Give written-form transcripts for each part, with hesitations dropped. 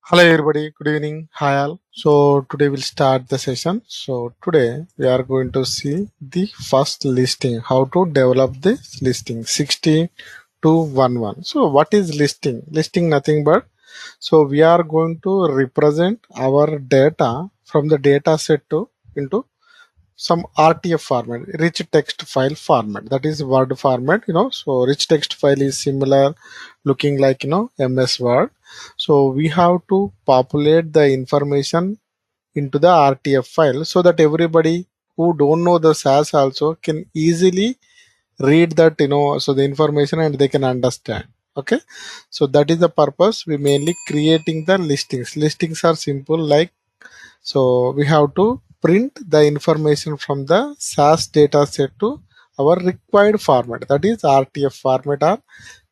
Hello everybody, good evening. Hi all. So today we'll start the session. So today we are going to see the first listing, how to develop this listing 60 to 11. So what is listing? Listing nothing but so we are going to represent our data from the data set to into some RTF format, rich text file format. That is Word format. So rich text file is similar looking like MS Word. So we have to populate the information into the RTF file so that everybody who don't know the SAS also can easily read that, so the information and they can understand. Okay. So that is the purpose we mainly creating the listings. Listings are simple like so we have to print the information from the SAS data set to our required format, that is RTF format or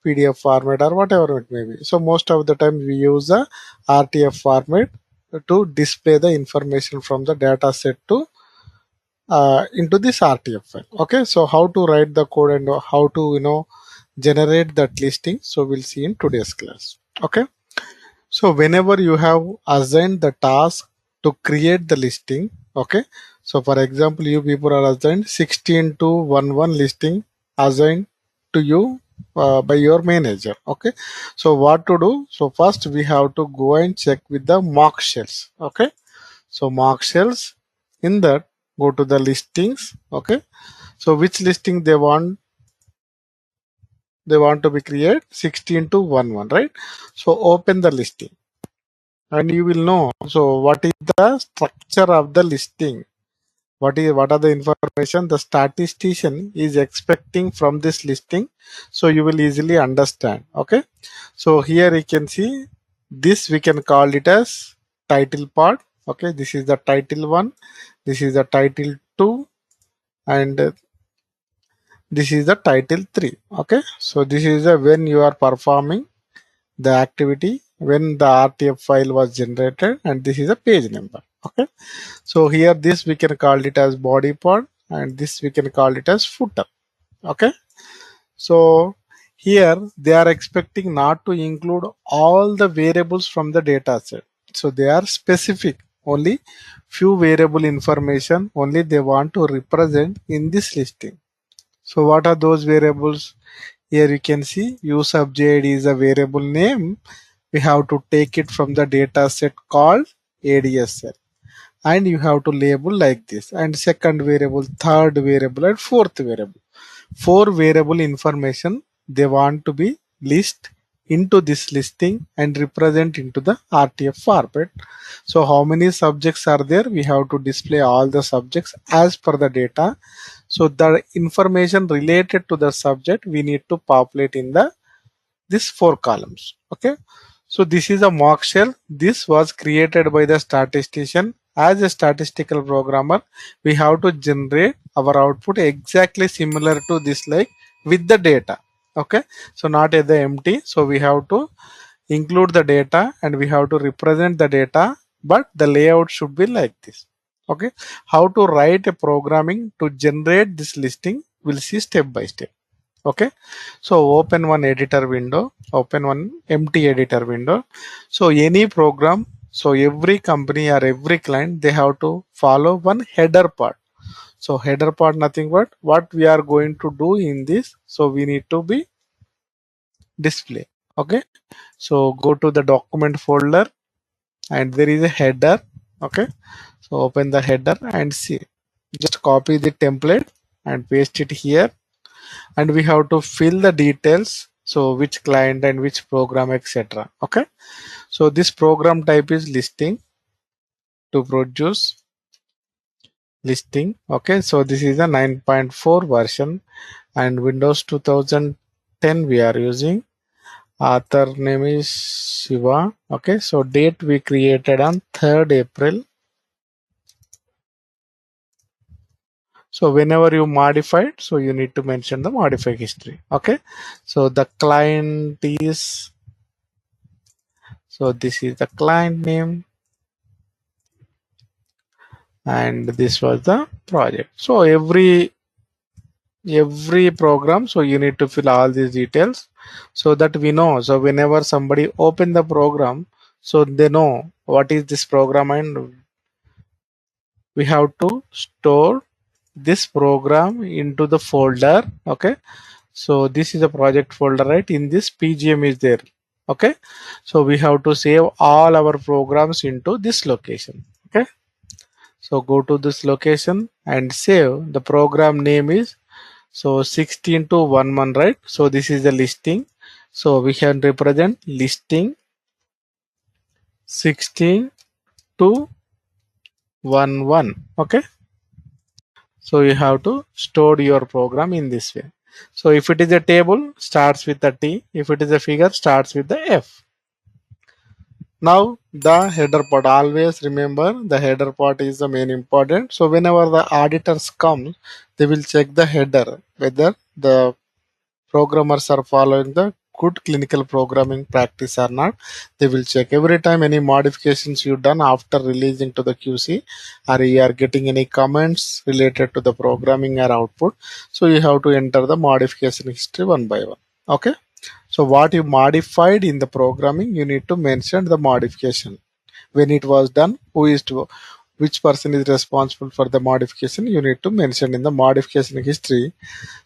PDF format or whatever it may be. So most of the time we use the RTF format to display the information from the data set to into this RTF file. Okay, so how to write the code and how to generate that listing. So we'll see in today's class. Okay. So whenever you have assigned the task to create the listing, okay. So for example, you people are assigned 16 to 11 listing assigned to you by your manager. Okay. So what to do? So first we have to go and check with the mock shells. Okay. So mock shells, in that go to the listings. Okay. So which listing they want to be created 16 to 11, right? So open the listing and you will know so what is the structure of the listing, what are the information the statistician is expecting from this listing, so you will easily understand. Okay, so here you can see this, we can call it as title part. Okay, this is the title 1, this is the title 2, and this is the title 3. Okay, so this is the when you are performing the activity when the RTF file was generated, and this is a page number. Okay, so here this we can call it as body part and this we can call it as footer. Okay, so here they are expecting not to include all the variables from the data set, so they are specific only few variable information only they want to represent in this listing. So what are those variables? Here you can see useObj is a variable name. We have to take it from the data set called ADSL, and you have to label like this, and second variable, third variable, and fourth variable. Four variable information they want to be list into this listing and represent into the RTF format. So how many subjects are there? We have to display all the subjects as per the data. So the information related to the subject we need to populate in the this four columns. Okay, so this is a mock shell. This was created by the statistician. As a statistical programmer, we have to generate our output exactly similar to this, like with the data. Okay, so not at the empty, so we have to include the data and we have to represent the data, but the layout should be like this. Okay, how to write a programming to generate this listing, we'll see step by step. Okay, so open one editor window, open one empty editor window. So any program, so every company or every client, they have to follow one header part. So header part nothing but what we are going to do in this, so we need to be display. Okay, so go to the document folder and there is a header. Okay, so open the header and see, just copy the template and paste it here, and we have to fill the details, so which client and which program, etc. Okay, so this program type is listing, to produce listing. Okay, so this is a 9.4 version and Windows 2010 we are using. Author name is Shiva. Okay, so date we created on 3rd April. So whenever you modify it, so you need to mention the modify history. Okay, so the client is, so this is the client name and this was the project. So every program, so you need to fill all these details so that we know. So whenever somebody open the program, so they know what is this program, and we have to store this program into the folder. Okay, so this is a project folder, right? In this pgm is there. Okay, so we have to save all our programs into this location. Okay, so go to this location and save. The program name is, so 16 to 11, right? So this is the listing, so we can represent listing 16 to 11. Okay, so you have to store your program in this way. So if it is a table, starts with the T. If it is a figure, starts with the F. Now the header part, always remember the header part is the main important. So whenever the auditors come, they will check the header whether the programmers are following the good clinical programming practice or not. They will check every time any modifications you done after releasing to the QC, or you are getting any comments related to the programming or output. So you have to enter the modification history one by one. Okay. So what you modified in the programming, you need to mention the modification. When it was done, who is to, which person is responsible for the modification, you need to mention in the modification history.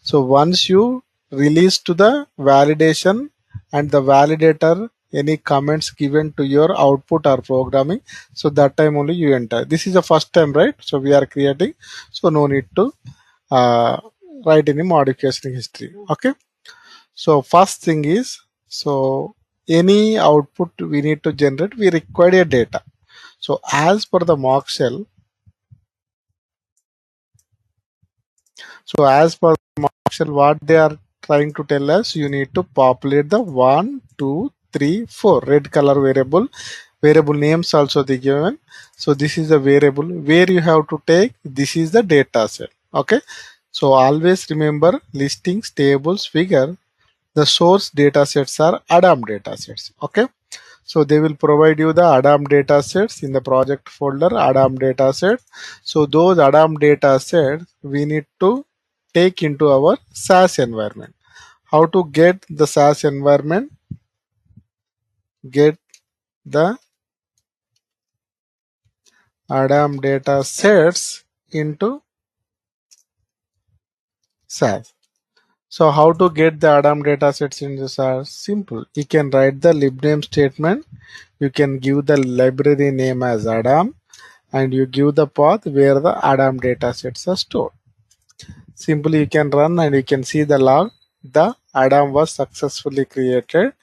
So once you release to the validation and the validator any comments given to your output or programming, so that time only you enter. This is the first time, right? So we are creating, so no need to uh, write any modification history. Okay, so first thing is, so any output we need to generate, we require a data. So as per the mock shell, so as per the mock shell, what they are trying to tell us, you need to populate the 1, 2, 3, 4 red color variable. Variable names also they given. So this is a variable where you have to take, this is the data set. Okay. So always remember listings, tables, figure. The source data sets are Adam data sets. Okay. So they will provide you the Adam data sets in the project folder, Adam data set. So those Adam data sets we need to take into our SAS environment. How to get the SAS environment? Get the Adam data sets into SAS. So how to get the Adam data sets into SAS? Simple. You can write the libname statement. You can give the library name as Adam, and you give the path where the Adam data sets are stored. Simply you can run and you can see the log. The Adam was successfully created.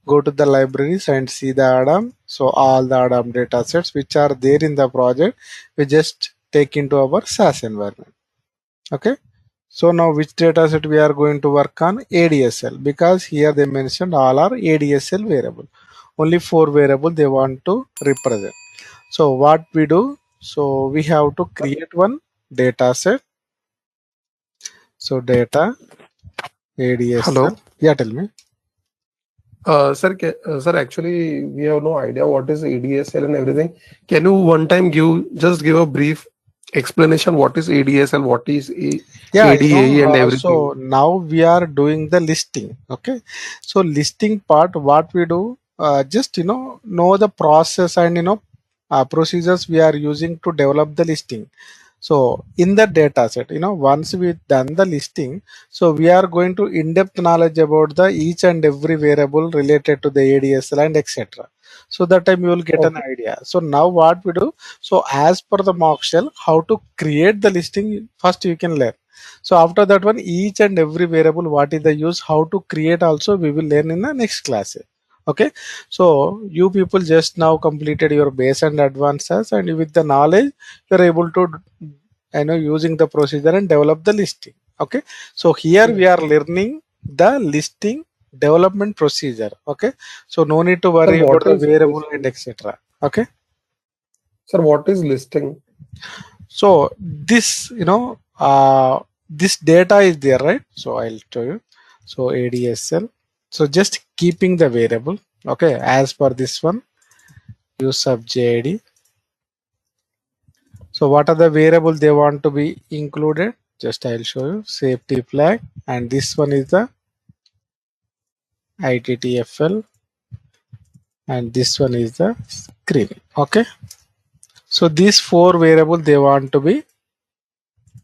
Go to the libraries and see the Adam. So all the Adam data sets which are there in the project, we just take into our SAS environment. Okay. So now which data set we are going to work on? ADSL, because here they mentioned all are ADSL variable. Only 4 variable they want to represent. So what we do? So we have to create one data set. So data Hello. ADSL. Yeah, tell me. Sir, actually, we have no idea what is ADSL and everything. Can you one time give a brief explanation what is ADSL, what is Yeah, ADAE and so everything? now we are doing the listing. Okay. So listing part, what we do, just, know the process and, procedures we are using to develop the listing. So in the data set, once we done the listing, so we are going to in-depth knowledge about the each and every variable related to the ADSL and etc. So that time you will get an Okay. idea. So now what we do, so as per the mock shell, how to create the listing, first you can learn. So after that one, each and every variable, what is the use, how to create also we will learn in the next class. Okay. So you people just now completed your base and advances, and with the knowledge you're able to using the procedure and develop the listing. Okay. So here we Yes. are learning the listing development procedure. Okay. So no need to Sir, worry about what the is variable and listing? etc. Okay. Sir, what is listing? So this, this data is there, right? So I'll tell you. So ADSL. So just keeping the variable. Okay. As per this one, use sub JID. So what are the variable they want to be included? Just I'll show you. Safety flag, and this one is the ITTFL, and this one is the screen. Okay, so these four variables they want to be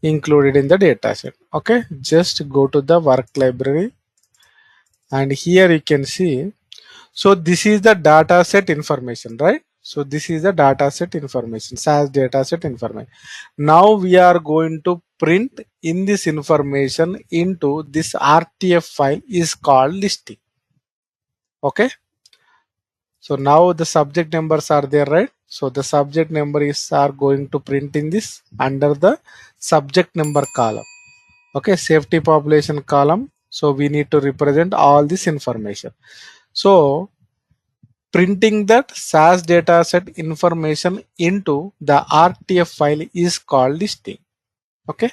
included in the data set. Okay, just go to the work library, and here you can see, so this is the data set information, right? So this is the data set information, SAS data set information. Now we are going to print in this information into this RTF file is called listing. Okay, so now the subject numbers are there, right? So the subject number is are going to print in this under the subject number column. Okay, safety population column. So we need to represent all this information. So printing that SAS dataset information into the RTF file is called listing. Okay.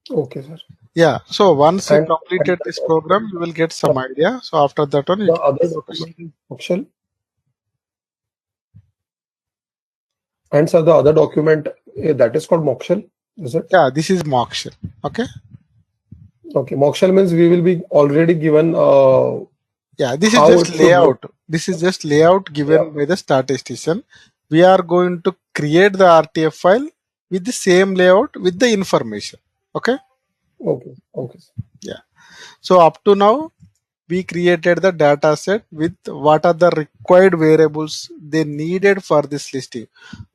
Okay, sir. Yeah. So once you And completed this program, you will get some idea. So after that one, you the can other discuss. document is Mockshell. And sir, the other document that is called Mockshell, is it? Yeah, this is mock shell. Okay. Okay, Mockshell means we will be already given Yeah, this is how just it should look. layout. This is just layout Yeah. given by the statistician. We are going to create the RTF file with the same layout with the information. Okay. Okay. Okay. Yeah. So up to now, we created the data set with what are the required variables they needed for this listing.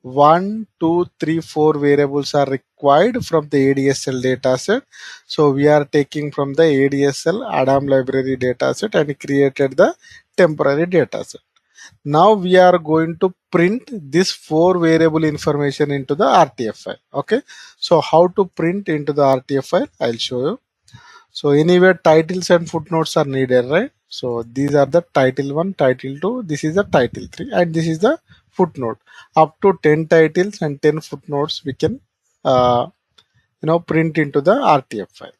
1, 2, 3, 4 variables are required from the ADSL data set. So we are taking from the ADSL Adam library data set and created the temporary data set. Now we are going to print this 4 variable information into the RTF file. Okay. So how to print into the RTF file, I'll show you. So anywhere titles and footnotes are needed, right? So these are the title 1, title 2, this is the title 3, and this is the footnote. Up to 10 titles and 10 footnotes we can print into the RTF file.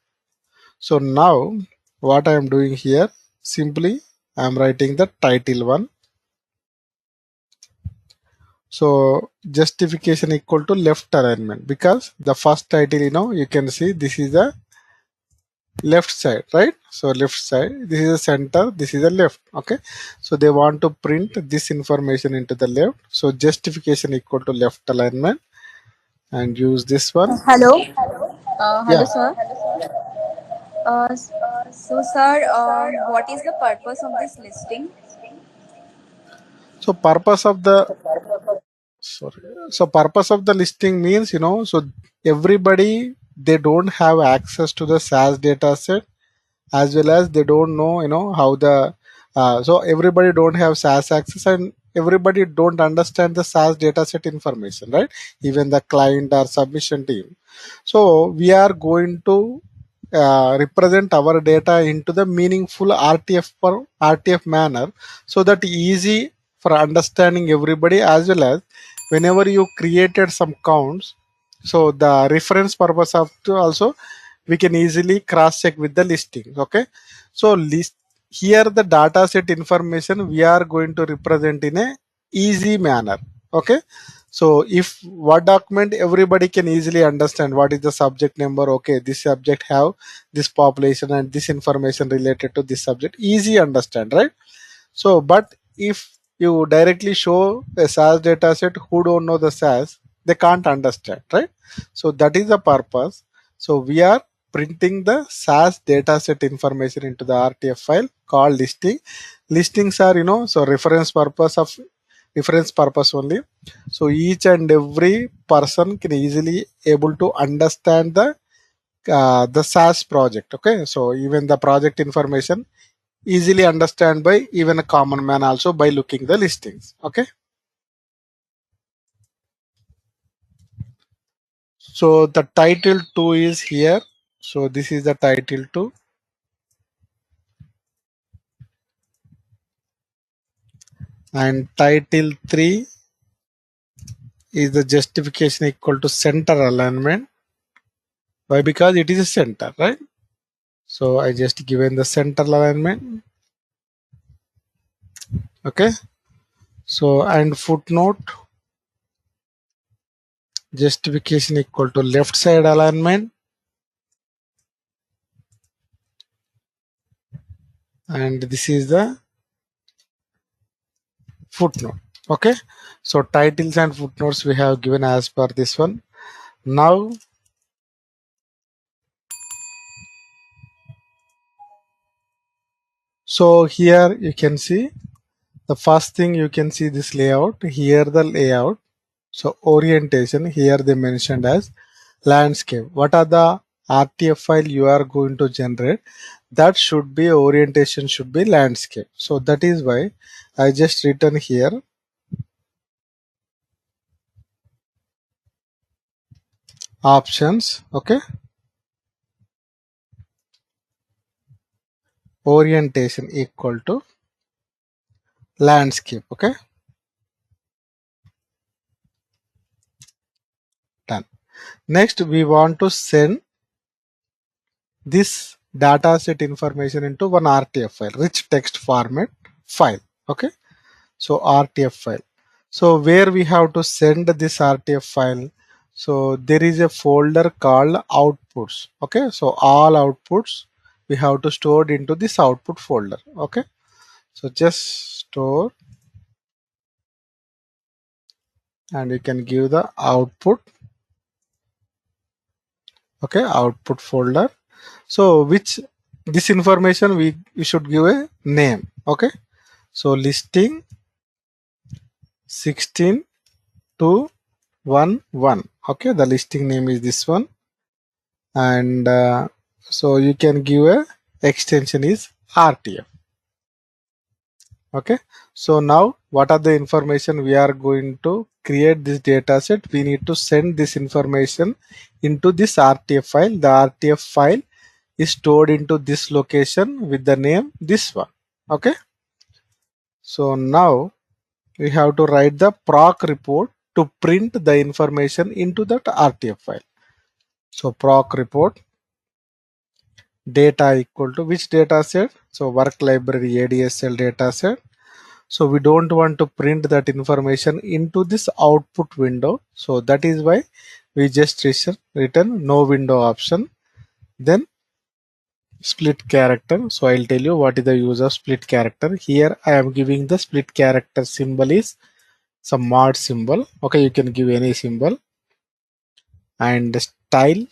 So now what I am doing here, simply I am writing the title 1. So justification equal to left alignment, because the first title, you can see this is the left side, right? So left side, this is the center, this is the left. Okay, so they want to print this information into the left, so justification equal to left alignment, and use this one. Hello. Hello, Yeah, sir. Sir, what is the purpose of this listing? so purpose of the sorry so purpose of the listing means, so everybody, they don't have access to the SAS data set, as well as they don't know, how the so everybody don't have SAS access, and everybody don't understand the SAS dataset information, right? Even the client or submission team. So we are going to represent our data into the meaningful RTF manner, so that easy for understanding everybody, as well as whenever you created some counts, so the reference purpose of to also we can easily cross check with the listings. Okay, so list here the data set information we are going to represent in a easy manner. Okay, so if what document everybody can easily understand what is the subject number, okay, this subject have this population and this information related to this subject, easy understand, right? So but if you directly show a SAS data set who don't know the SAS, they can't understand, right? So that is the purpose. So we are printing the SAS data set information into the RTF file called listing. Listings are, so reference purpose only. So each and every person can easily able to understand the SAS project. Okay, so even the project information easily understand by even a common man also by looking the listings. Okay, so the title 2 is here. So this is the title 2, and title 3 is the justification equal to center alignment. Why? Because it is a center, right? So I just given the center alignment. Okay, so and footnote justification equal to left side alignment, and this is the footnote. Okay, so titles and footnotes we have given as per this one. Now so here you can see the first thing, you can see this layout here, the layout. So orientation here they mentioned as landscape. What are the RTF file you are going to generate? That should be orientation, should be landscape. So that is why I just written here options. Okay, orientation equal to landscape. Okay, done. Next we want to send this dataset information into one RTF file, rich text format file. Okay, so RTF file. So where we have to send this RTF file? So there is a folder called outputs. Okay, so all outputs we have to store into this output folder. Okay, so just store and we can give the output. Okay, output folder. So which this information we should give a name. Okay, so listing 16 to 1. Okay, the listing name is this one, and so you can give a extension is RTF. Okay, so now what are the information we are going to create this data set? We need to send this information into this RTF file. The RTF file is stored into this location with the name this one. Okay, so now we have to write the proc report to print the information into that RTF file. So proc report data equal to which data set? So work library ADSL data set. So we don't want to print that information into this output window. So that is why we just written no window option. Then split character. So I'll tell you what is the use of split character. Here I am giving the split character symbol is some mod symbol. Okay, you can give any symbol, and style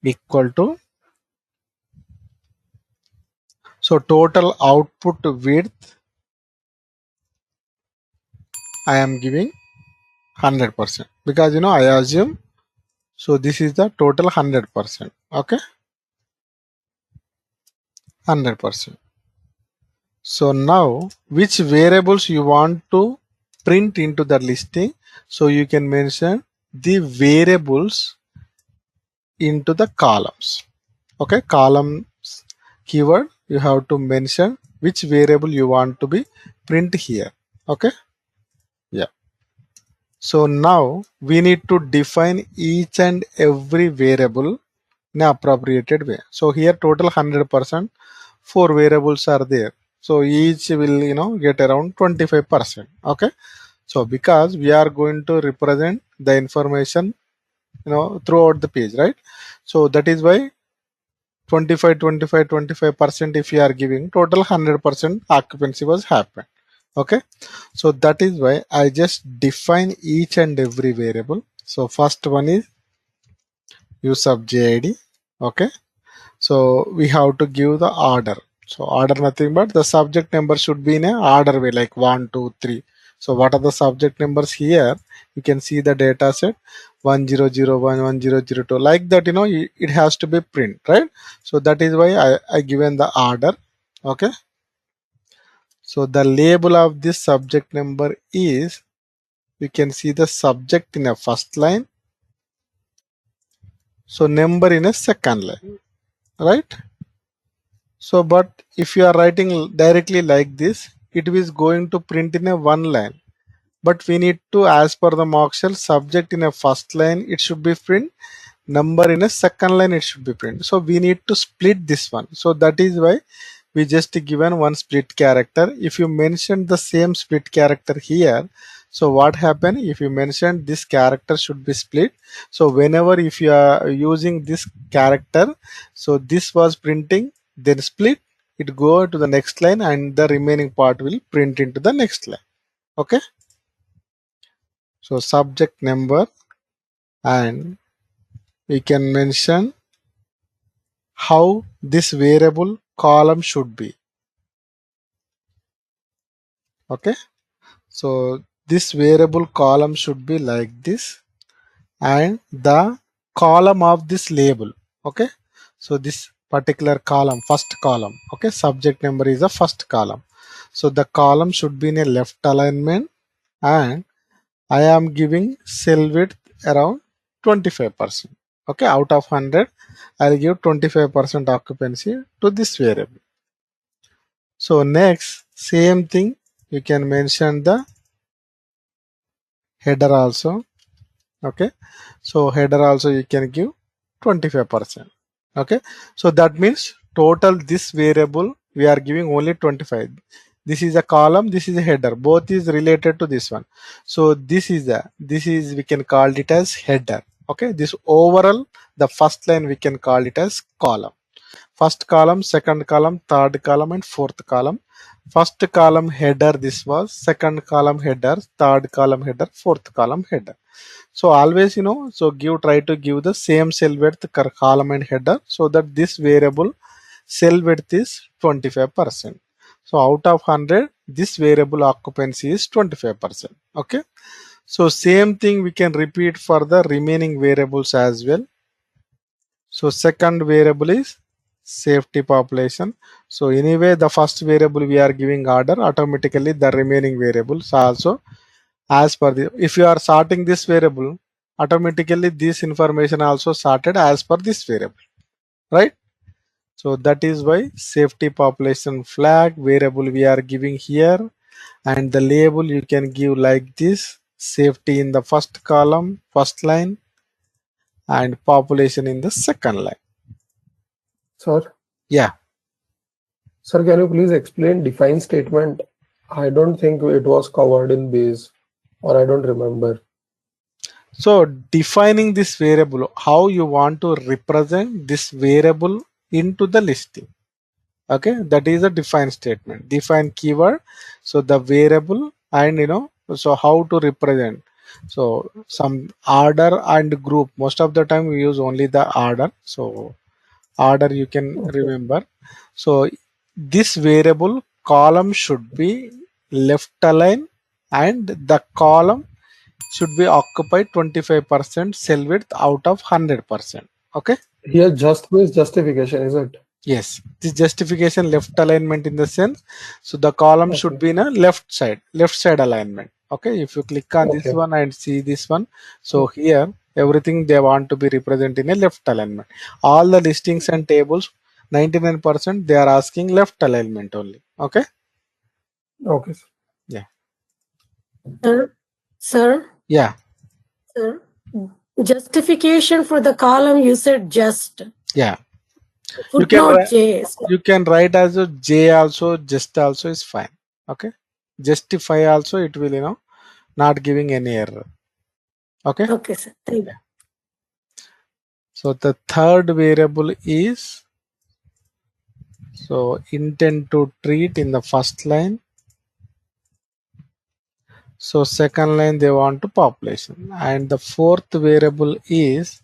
equal to, so total output width I am giving 100% because I assume, so this is the total 100%. Okay, 100%. So now which variables you want to print into the listing? So you can mention the variables into the columns. Okay, columns keyword, you have to mention which variable you want to be print here. Okay, yeah. So now we need to define each and every variable in an appropriated way. So here total 100%, 4 variables are there. So each will get around 25%. Okay, so because we are going to represent the information throughout the page, right? So that is why 25% if you are giving, total 100% occupancy was happened. Okay, so that is why I just define each and every variable. So first one is use of JID. Okay, so we have to give the order. So order nothing but the subject number should be in a order way, like 1, 2, 3. So what are the subject numbers here? You can see the data set 1001, 1002, like that. It has to be print, right? So that is why I given the order. Okay, so the label of this subject number is, you can see the subject in a first line, so number in a second line, right? So but if you are writing directly like this, it is going to print in a one line, but we need to, as per the mock shell, subject in a first line it should be print, number in a second line it should be print. So we need to split this one. So that is why we just given one split character. If you mention the same split character here, so what happen if you mention this character should be split? So whenever if you are using this character, so this was printing, then split, it go to the next line and the remaining part will print into the next line. Okay. So subject number, and we can mention how this variable column should be. Okay. So this variable column should be like this, and the column of this label. Okay. So this particular column, first column, okay, subject number is the first column. So the column should be in a left alignment, and I am giving cell width around 25%. Okay, out of 100, I'll give 25% occupancy to this variable. So next, same thing, you can mention the header also. Okay, so header also you can give 25%. Okay, so that means total this variable we are giving only 25. This is a column, this is a header, both is related to this one. So this is we can call it as header. Okay, this overall the first line we can call it as column. First column, second column, third column, and fourth column. First column header this was, second column header, third column header, fourth column header. So always, so try to give the same cell width column and header, so that this variable cell width is 25%. So out of 100, this variable occupancy is 25%. Okay. So same thing we can repeat for the remaining variables as well. So second variable is safety population. So anyway, the first variable we are giving order, automatically the remaining variables also as per the, if you are sorting this variable, automatically this information also sorted as per this variable, right? So that is why safety population flag variable we are giving here, and the label you can give like this: safety in the first column, first line, and population in the second line. Sir? Yeah. Sir, can you please explain define statement? I don't think it was covered in base, or I don't remember. So defining this variable, how you want to represent this variable into the listing. Okay, that is a define statement. Define keyword. So the variable, and so how to represent. So some order and group. Most of the time we use only the order. So order you can remember. So this variable column should be left align, and the column should be occupied 25% cell width out of 100%. Okay. Here just means justification, is it? Yes, this justification left alignment in the sense, so the column should be in a left side alignment. Okay, if you click on this one and see this one, so here everything they want to be represented in a left alignment. All the listings and tables, 99% they are asking left alignment only. Okay. Okay. Yeah. Sir? Yeah. Sir? Justification for the column you said just. Yeah. Footnote J. You can write as a J also, just also is fine. Okay. Justify also, it will, not giving any error. Okay. Okay, sir. Thank you. So the third variable is, so intent to treat in the first line. So second line they want to population, and the fourth variable is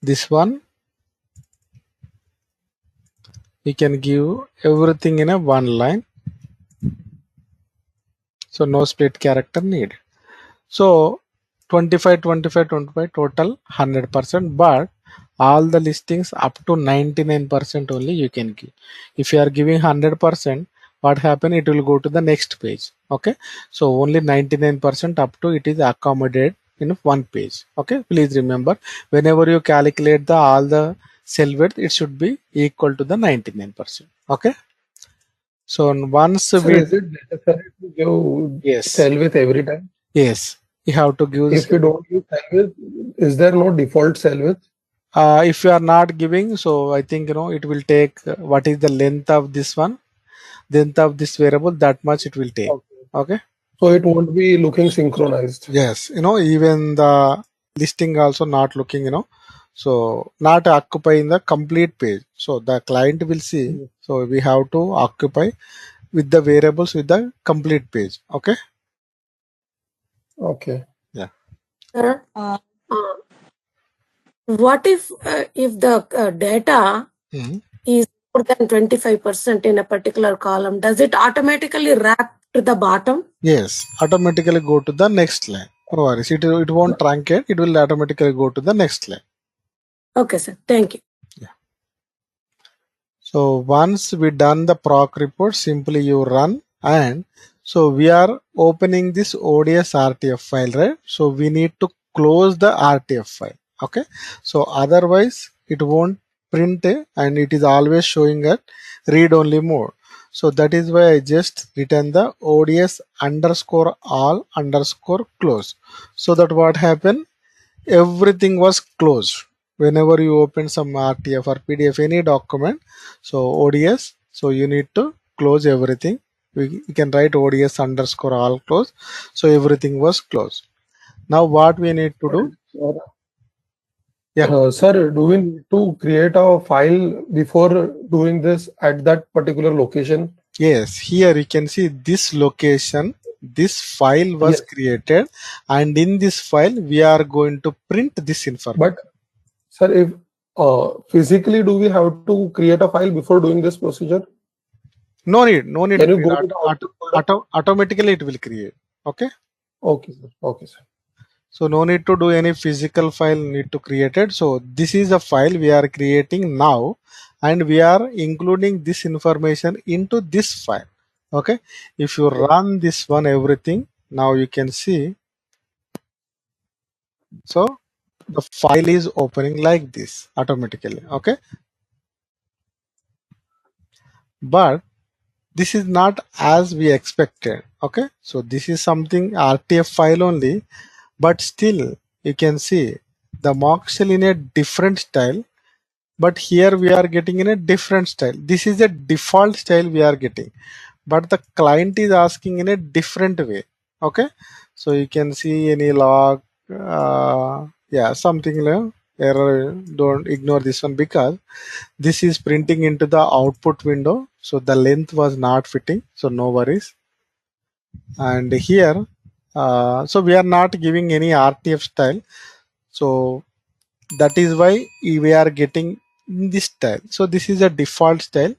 this one. You can give everything in a one line. So no split character needed. So 25, 25, 25 total 100%, but all the listings up to 99% only you can give. If you are giving 100%, what happen? It will go to the next page. Okay. So only 99% up to it is accommodated in one page. Okay. Please remember, whenever you calculate the all the cell width, it should be equal to the 99%. Okay. So once So we, is it necessary to give yes, cell width every time? Yes, you have to give. If you don't use cell width, is there no default cell width? If you are not giving, so I think it will take what is the length of this one, length of this variable, that much it will take. Okay. So it won't be looking synchronized. Yes, even the listing also not looking, So not occupying the complete page. So the client will see. So we have to occupy with the variables with the complete page. Okay. Okay. Yeah. Sir, Uh, what if the data Mhm. is more than 25% in a particular column? Does it automatically wrap to the bottom? Yes. Automatically go to the next line. No worries. It won't truncate. It will automatically go to the next line. Okay, sir. Thank you. So once we done the proc report, simply you run, and so we are opening this ODS RTF file, right? So we need to close the RTF file. Okay. So otherwise it won't print and it is always showing at read only mode. So that is why I just written the ODS underscore all underscore close. So that what happened, everything was closed whenever you open some RTF or PDF any document. So ODS, so you need to close everything. We can write ODS underscore all close. So everything was closed. Now what we need to do? Yeah. Sir, do we need to create a file before doing this at that particular location? Yes, here you can see this location, this file was Yes. created, and in this file we are going to print this information. But sir, if physically do we have to create a file before doing this procedure? No need, no need Can to you create. go to the output folder? Automatically it will create. Okay. Okay, sir. Okay, sir. So no need to do any physical file need to create it. So this is a file we are creating now, and we are including this information into this file. Okay. If you run this one, everything, now you can see. So the file is opening like this automatically. Okay. But this is not as we expected. Okay. So this is something RTF file only, but still you can see the mock shell in a different style, but here we are getting in a different style. This is a default style we are getting, but the client is asking in a different way. Okay. So you can see any log, yeah, something like error. Don't ignore this one because this is printing into the output window, so the length was not fitting, so no worries. And here, so we are not giving any RTF style, so that is why we are getting in this style. So this is a default style,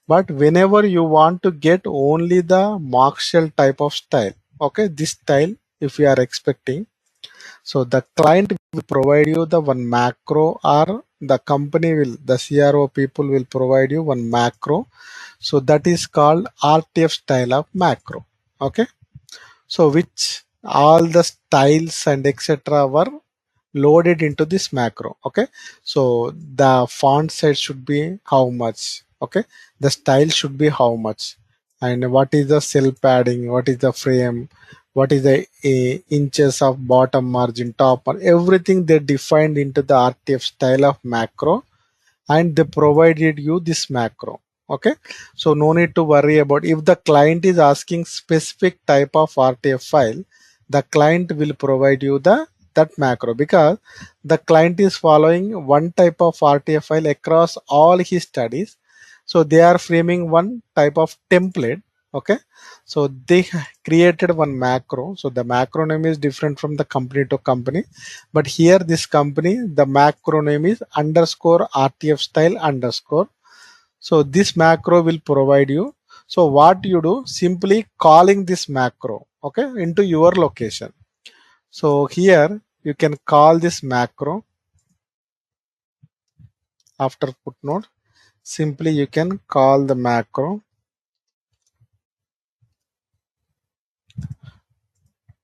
but whenever you want to get only the mark shell type of style, okay, this style if we are expecting, so the client will provide you the one macro, or the company will, the CRO people will provide you one macro. So that is called RTF style of macro. Okay. So which all the styles and etc were loaded into this macro. Okay. So the font size should be how much. Okay. The style should be how much, and what is the cell padding, what is the frame, what is the inches of bottom margin, top, or everything they defined into the RTF style of macro, and they provided you this macro. Okay. So no need to worry about if the client is asking specific type of RTF file, the client will provide you the that macro, because the client is following one type of RTF file across all his studies. So they are framing one type of template. Okay. So they created one macro. So the macro name is different from the company to company, but here this company, the macro name is underscore RTF style underscore. So this macro will provide you. So what you do, simply calling this macro, okay, into your location. So here you can call this macro after footnote. Simply you can call the macro.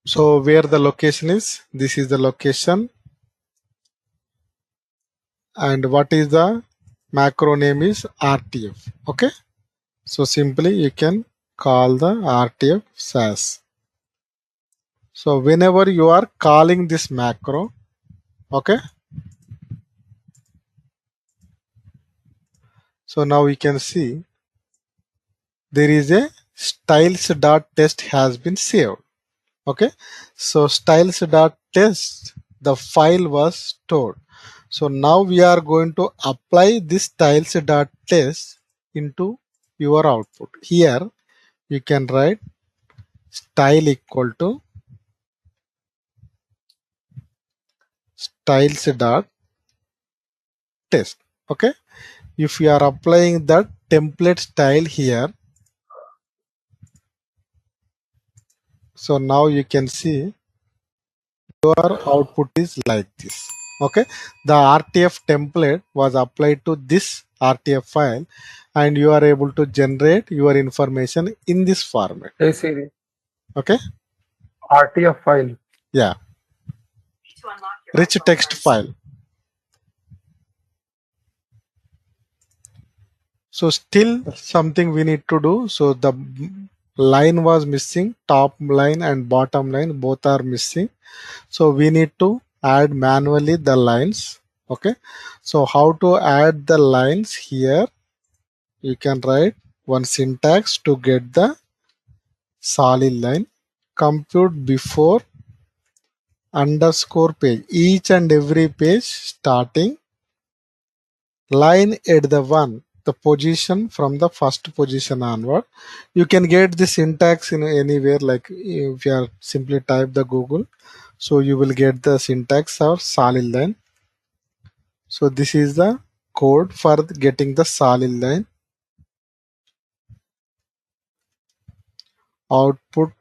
So where the location is, this is the location, and what is the macro name is RTF. Okay. So simply you can call the RTF SAS. So whenever you are calling this macro, okay. So now we can see there is a styles.test has been saved. Okay. So styles.test, the file was stored. So now we are going to apply this styles dot test into your output. Here you can write style equal to styles dot test. Okay. If you are applying that template style here, so now you can see your output is like this. Okay. The RTF template was applied to this RTF file and you are able to generate your information in this format. Hey Siri, Okay. RTF file. Yeah. Rich text file. So still something we need to do. So the line was missing, top line and bottom line both are missing. So we need to add manually the lines. Okay. So how to add the lines here? You can write one syntax to get the solid line. Compute before underscore page. Each and every page starting line at the one, the position from the first position onward. You can get the syntax in anywhere, like if you are simply type the Google, so you will get the syntax or solid line. So this is the code for getting the solid line. Output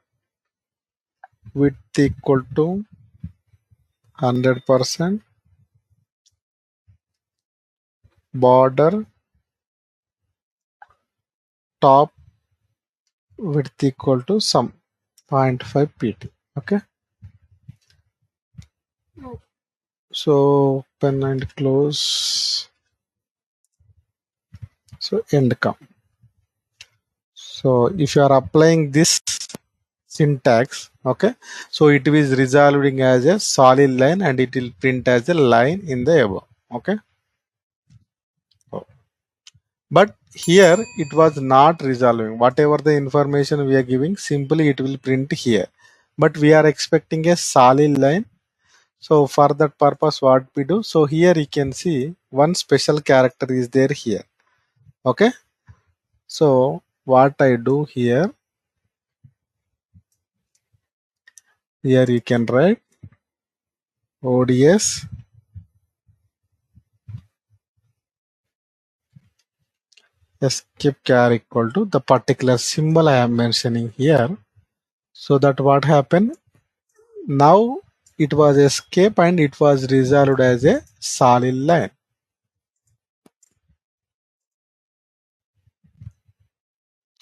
width equal to 100%, border top width equal to some 0.5 pt. Okay. So open and close. So end come. So if you are applying this syntax, okay, so it is resolving as a solid line and it will print as a line in the above. Okay. But here it was not resolving. Whatever the information we are giving, simply it will print here. But we are expecting a solid line. So for that purpose, what we do? So here you can see one special character is there here. Okay. So what I do here you can write ODS escape char equal to the particular symbol I am mentioning here. So that what happened? Now it was escape and it was resolved as a solid line.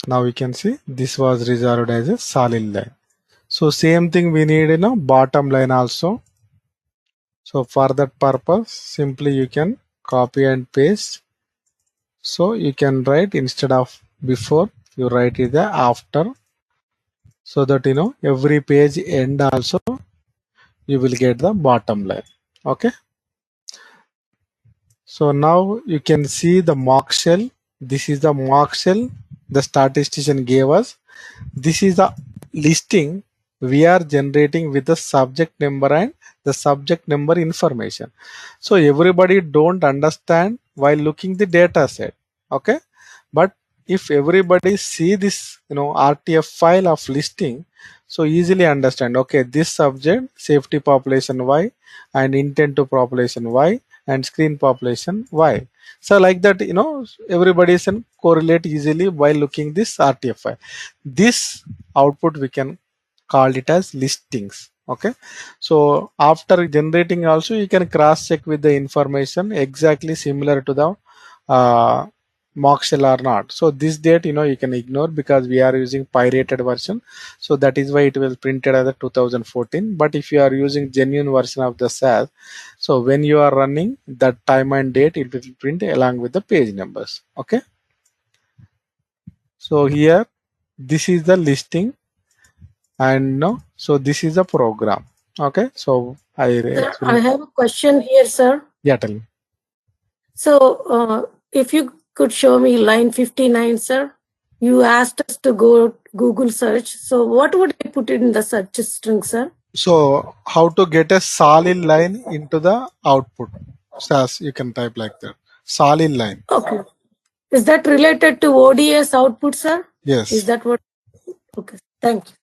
Now we can see this was resolved as a solid line. So same thing we need in a bottom line also. So for that purpose, simply you can copy and paste. So you can write instead of before, you write it the after, so that every page end also you will get the bottom line. Okay. So now you can see the mock shell. This is the mock shell the statistician gave us. This is the listing we are generating with the subject number and the subject number information. So everybody don't understand while looking the data set. Okay. But if everybody see this RTF file of listing, so easily understand, okay, this subject safety population Y and intent to population Y and screen population Y. So like that, everybody can correlate easily while looking this RTF file. This output we can call it as listings. Okay. So after generating also you can cross check with the information exactly similar to the mock shell or not. So this date you can ignore because we are using pirated version, so that is why it will printed as a 2014. But if you are using genuine version of the SAS, so when you are running that time and date, it will print along with the page numbers. Okay. So here this is the listing and so this is a program. Okay. So Sir, I have a question here, sir. Yeah, tell me. So if you could show me line 59, sir. You asked us to go Google search. So what would I put in the search string, sir? So how to get a solid line into the output? SAS, you can type like that. Solid line. Okay. Is that related to ODS output, sir? Yes. Is that what? Okay. Thank you.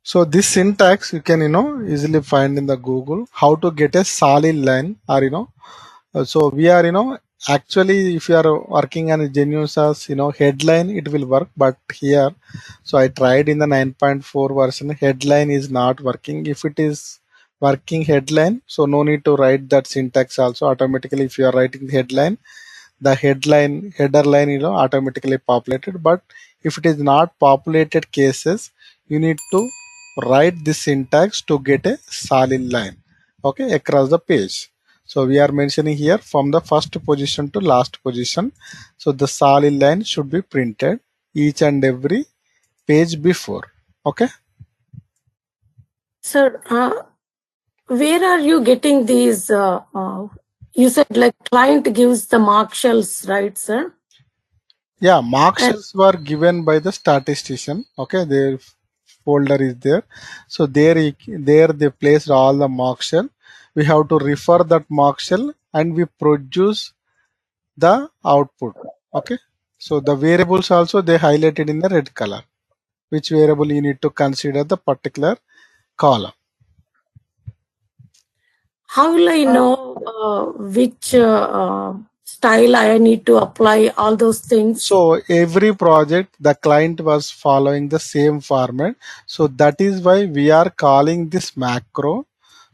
So this syntax you can easily find in the Google how to get a solid line, or so we are actually if you are working on a genuine SAS headline it will work, but here so I tried in the 9.4 version, headline is not working. If it is working headline, so no need to write that syntax also. Automatically if you are writing headline, the header line automatically populated. But if it is not populated cases, you need to write this syntax to get a solid line, okay, across the page. So we are mentioning here from the first position to last position, so the solid line should be printed each and every page before. Okay. Sir, where are you getting these? You said like client gives the mark shells, right, sir? Yeah, mark And shells were given by the statistician. Okay, their folder is there. So there they placed all the mark shell. We have to refer that mark shell and we produce the output. Okay. So the variables also they highlighted in the red color. Which variable you need to consider the particular column. how will I know which style I need to apply all those things? So every project the client was following the same format. So that is why we are calling this macro.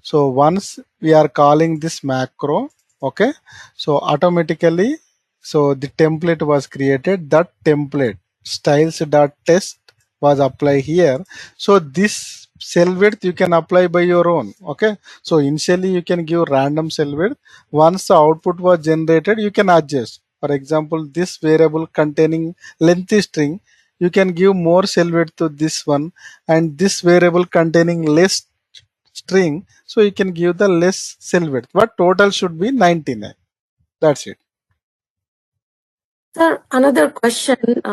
So once we are calling this macro, okay, so automatically so the template was created. That template styles.test was applied here. So this cell width you can apply by your own. Okay, so initially you can give random cell width. Once the output was generated, you can adjust. For example, this variable containing lengthy string, you can give more cell width to this one, and this variable containing less string, so you can give the less cell width, but total should be 99. That's it. Sir, another question.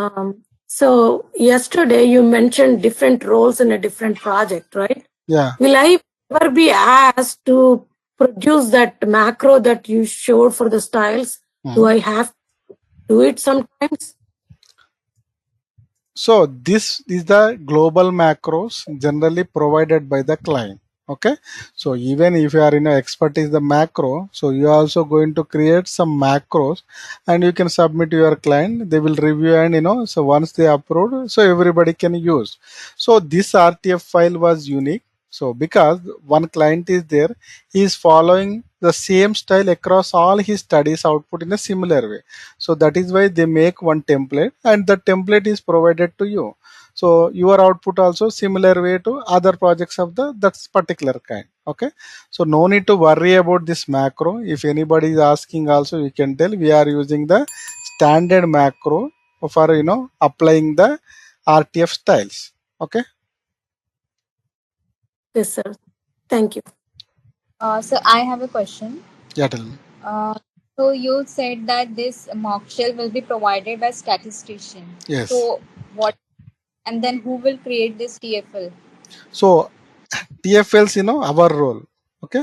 So yesterday you mentioned different roles in a different project, right? Yeah. Will I ever be asked to produce that macro that you showed for the styles? Do I have to do it sometimes? So this is the global macros generally provided by the client. Okay. So even if you are expertise the macro, so you are also going to create some macros and you can submit to your client. They will review and so once they approve, so everybody can use. So this RTF file was unique. So because one client is there, he is following the same style across all his studies output in a similar way. So that is why they make one template and the template is provided to you. So your output also similar way to other projects of the that particular kind. Okay. So no need to worry about this macro. If anybody is asking also, you can tell we are using the standard macro for applying the RTF styles. Okay. Yes, sir. Thank you. So I have a question. Yeah, tell me. So you said that this mock shell will be provided by statistician. Yes. So what? And then who will create this TFL? So TFLs, our role. Okay.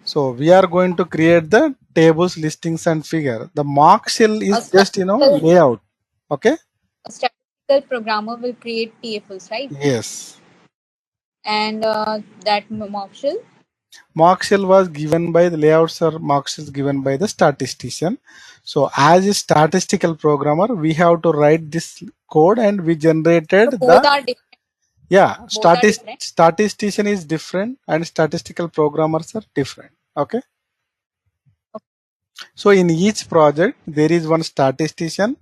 So we are going to create the tables, listings, and figure. The mark shell A is just layout. Okay. a statistical programmer will create TFLs, right? Yes. And that mock shell. Mark shell was given by the layouts or mark shells given by the statistician. So as a statistical programmer, we have to write this code and we generated So both are different. yeah, Both are different. statistician is different and statistical programmers are different. Okay. So in each project, there is one statistician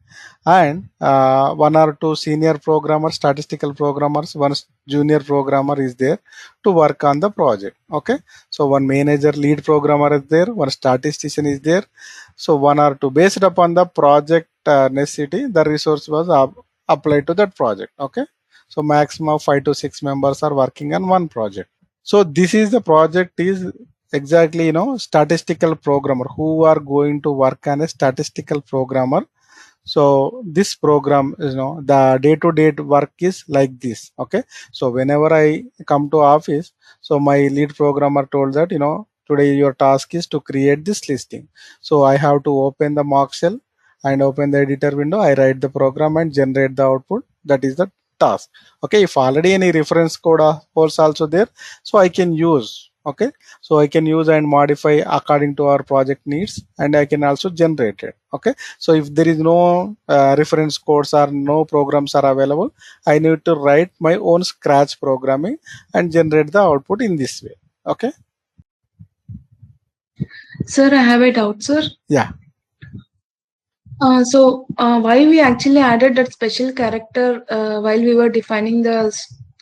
and one or two senior programmers, statistical programmers, one junior programmer is there to work on the project. Okay. So one manager, lead programmer is there, one statistician is there. So one or two based upon the project necessity, the resource was applied to that project. Okay. So maximum 5 to 6 members are working on one project. So this is the project is exactly statistical programmer who are going to work on a statistical programmer. So this program, the day-to-day work is like this. Okay. So whenever I come to office, so my lead programmer told that, today your task is to create this listing. So I have to open the mock shell and open the editor window. I write the program and generate the output. That is the task. Okay. If already any reference code was also there, so I can use. Okay. So I can use and modify according to our project needs, and I can also generate it. Okay. So if there is no reference codes or no programs are available, I need to write my own scratch programming and generate the output in this way. Okay. Sir, I have a doubt, sir. Yeah. So why we actually added that special character while we were defining the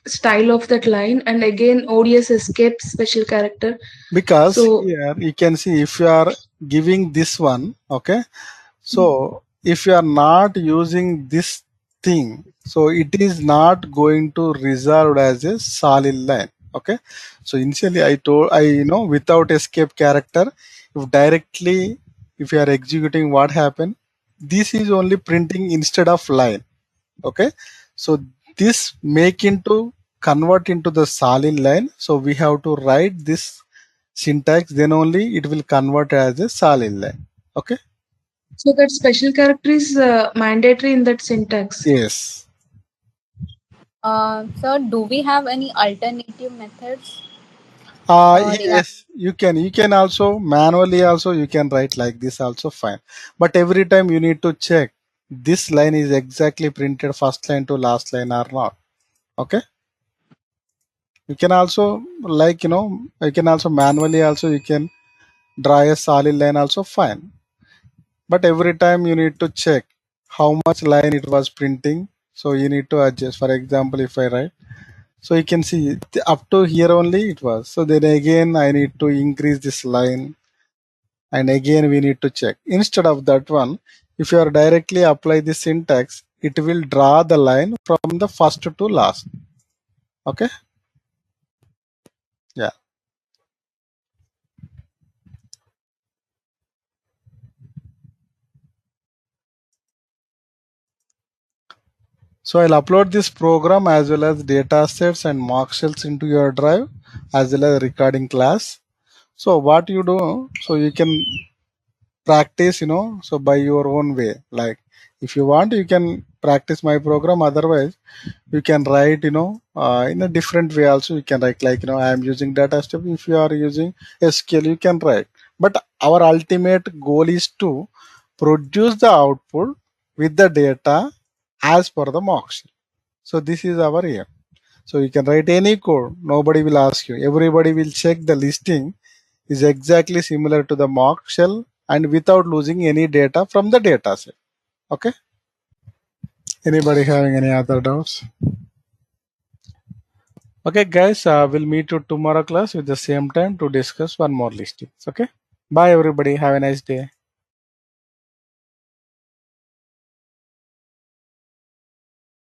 style of that line, and again ODS escape special character. Because So here you can see if you are giving this one, okay. So if you are not using this thing, so it is not going to resolve as a solid line. Okay. So initially without escape character, if you are executing what happened, this is only printing instead of line. Okay. So this make into convert into the solid line. So we have to write this syntax, then only it will convert as a solid line. Okay. so that special character is mandatory in that syntax. Yes. Sir, do we have any alternative methods? regarding Yes, you can also manually also you can write like this also fine. But every time you need to check this line is exactly printed first line to last line or not. Okay. You can also you can also manually also you can draw a solid line also fine. But every time you need to check how much line it was printing. So you need to adjust. For example, if I write, so you can see up to here only it was. So then again I need to increase this line, and again we need to check. Instead of that one, if you are directly apply the syntax, it will draw the line from the first to last. Okay. Yeah. So I'll upload this program as well as data sets and mock shells into your drive as well as recording class. So what you do, so you can practice, so by your own way. Like if you want, you can practice my program. Otherwise, you can write, in a different way also. You can write like, I am using data step. If you are using SQL, you can write. But our ultimate goal is to produce the output with the data as per the mock shell. So this is our aim. So you can write any code. Nobody will ask you. Everybody will check the listing is exactly similar to the mock shell and without losing any data from the data set. Okay. Anybody having any other doubts? Okay, guys, we'll meet you tomorrow class with the same time to discuss one more listing. Okay. Bye, everybody. Have a nice day.